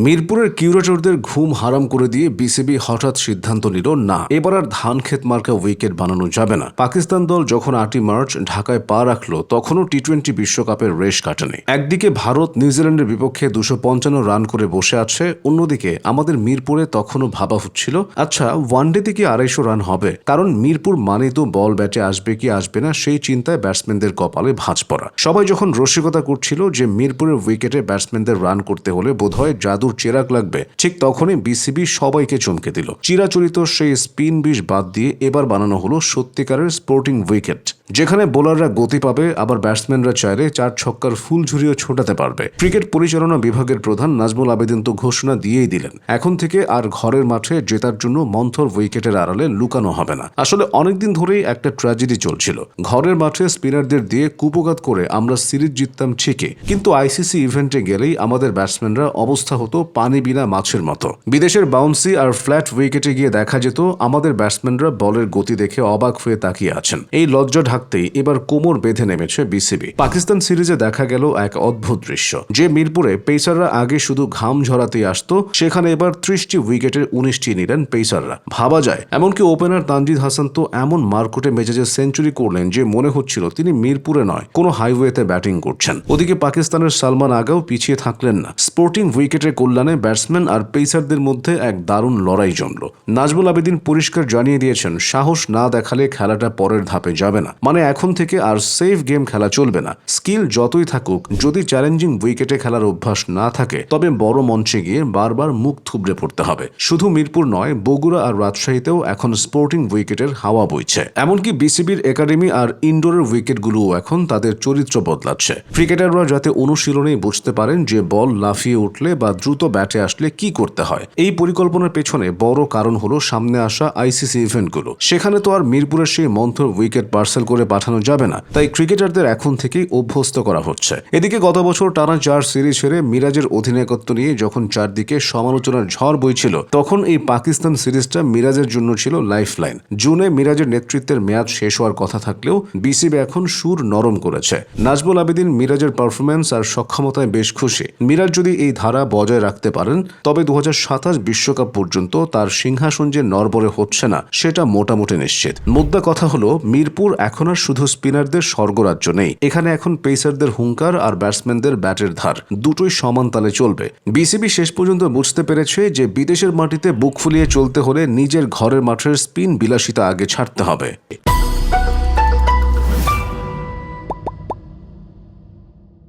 মিরপুরের কিউরেটরদের ঘুম হারাম করে দিয়ে বিসিবি হঠাৎ সিদ্ধান্ত নিল, না, এবার আর ধান ক্ষেত মার্কা উইকেট বানানো যাবে না। পাকিস্তান দল যখন 8 মার্চ ঢাকায় পা রাখল, তখনও টি-20 বিশ্বকাপের রেশ কাটেনি। একদিকে ভারত নিউজিল্যান্ডের বিপক্ষে 255 রান করে বসে আছে, অন্যদিকে আমাদের মিরপুরে তখনও ভাবা হচ্ছিল, আচ্ছা, ওয়ানডেতে কি 250 রান হবে? কারণ মিরপুর মানে তো বল ব্যাটে আসবে কি আসবে না সেই চিন্তায় ব্যাটসম্যানদের কপালে ভাঁজ পড়া। সবাই যখন রসিকতা করছিল যে মিরপুরের উইকেটে ব্যাটসম্যানদের রান করতে হলে বোধহয় জাদুর চেরাগ লাগবে, ঠিক তখনই বিসিবি সবাইকে চমকে দিল। চিরাচরিত সেই স্পিন বিষ বাদ দিয়ে এবার বানানো হলো সত্যিকারের স্পোর্টিং উইকেট, যেখানে বোলাররা গতি পাবে, আবার ব্যাটসম্যানরা চাইলে 4 ছক্কার ফুল ঝুরিয়ে ছোটাতে পারবে। ক্রিকেট পরিচালনা বিভাগের প্রধান নাজমুল আবেদিন তো ঘোষণা দিয়েই দিলেন, এখন থেকে আর ঘরের মাঠে জেতার জন্য মন্থর উইকেটের আড়ালে লুকানো হবে না। আসলে অনেকদিন ধরেই একটা ট্র্যাজেডি চলছিল। ঘরের মাঠে স্পিনারদের দিয়ে কুপঘাত করে আমরা সিরিজ জিততাম ঠিকই, কিন্তু আইসিসি ইভেন্টে গেলেই আমাদের ব্যাটসম্যানরা অবস্থা হতো পানি বিনা মাছের মতো। বিদেশের বাউন্সি আর ফ্ল্যাট উইকেটে গিয়ে দেখা যেত আমাদের ব্যাটসম্যানরা বলের গতি দেখে অবাক হয়ে তাকিয়ে আছেন। এই লজ্জা ঢাকতেই এবার কোমর বেঁধে নেমেছে বিসিবি। পাকিস্তান সিরিজে দেখা গেল এক অদ্ভুত দৃশ্য, যে মিরপুরে পেসাররা আগে শুধু ঘাম ঝরাতেই আসতো, সেখানে এবার 30টি উইকেটের 19টি নিলেন পেসাররা। ভাবা যায়, এমনকি ওপেনার তানজিদ হাসান তো এমন মারকুটে মেজাজে সেঞ্চুরি করলেন যে মনে হচ্ছিল তিনি মিরপুরে নয়, কোনো হাইওয়েতে ব্যাটিং করছেন। ওদিকে পাকিস্তানের সালমান আগাও পিছিয়ে থাকলেন না। স্পোর্টিং উইকেটের কল্যাণে ব্যাটসম্যান আর পেসারদের মধ্যে এক দারুণ লড়াই জমল। নাজমুল আবেদিন পরিষ্কার জানিয়ে দিয়েছেন, সাহস না দেখালে খেলাটা পরের ধাপে যাবে না। মানে এখন থেকে আর সেফ গেম খেলা চলবে না। স্কিল যতই থাকুক, যদি চ্যালেঞ্জিং উইকেটে খেলার অভ্যাস না থাকে, তবে বড় মঞ্চে গিয়ে বারবার মুখ থুবড়ে পড়তে হবে। শুধু মিরপুর নয়, বগুড়া আর রাজশাহীতেও এখন স্পোর্টিং উইকেটের হাওয়া বইছে। এমনকি বিসিবির একাডেমি আর ইনডোরের উইকেটগুলোও এখন তাদের চরিত্র বদলাচ্ছে। ক্রিকেটাররা যাতে অনুশীলনেই বুঝতে পারেন যে বল লাফিয়ে উঠলে বা দ্রুত ব্যাটে আসলে কি করতে হয়। এই পরিকল্পনার পেছনে বড় কারণ হলো সামনে আসা আইসিসি ইভেন্টগুলো। সেখানে তো আর মিরপুরের সেই মন্থর উইকেট পার্সেল করে পাঠানো যাবে না, তাই ক্রিকেটারদের এখন থেকেই অভ্যস্ত করা হচ্ছে। এদিকে গত বছর টানা 4 সিরিজ হেরে মিরাজের অধিনায়কত্ব নিয়ে যখন চারদিকে সমালোচনার ঝড় বইছিল, তখন এই পাকিস্তান সিরিজটা মিরাজের জন্য ছিল লাইফলাইন। জুনে মিরাজের নেতৃত্বের মেয়াদ শেষ হওয়ার কথা থাকলেও বিসিবি এখন সুর নরম করেছে। নাজমুল আবেদিন মিরাজের পারফরম্যান্স আর সক্ষমতায় বেশ খুশি। মিরাজ যদি এই ধারা বজায় রাখতে পারেন, তবে 2027 বিশ্বকাপ পর্যন্ত তার সিংহাসন যে নড়বড়ে হচ্ছে না, সেটা মোটামুটি নিশ্চিত। মুদ্রা কথা হলো, মিরপুর এখন আর শুধু স্পিনারদের স্বর্গরাজ্য নেই। এখানে এখন পেসারদের হুঙ্কার আর ব্যাটসম্যানদের ব্যাটের ধার দুটোই সমান তালে চলবে। বিসিবি শেষ পর্যন্ত বুঝতে পেরেছে যে বিদেশের মাটিতে বুক ফুলিয়ে চলতে হলে নিজের ঘরের মাঠের স্পিন বিলাসিতা আগে ছাড়তে হবে।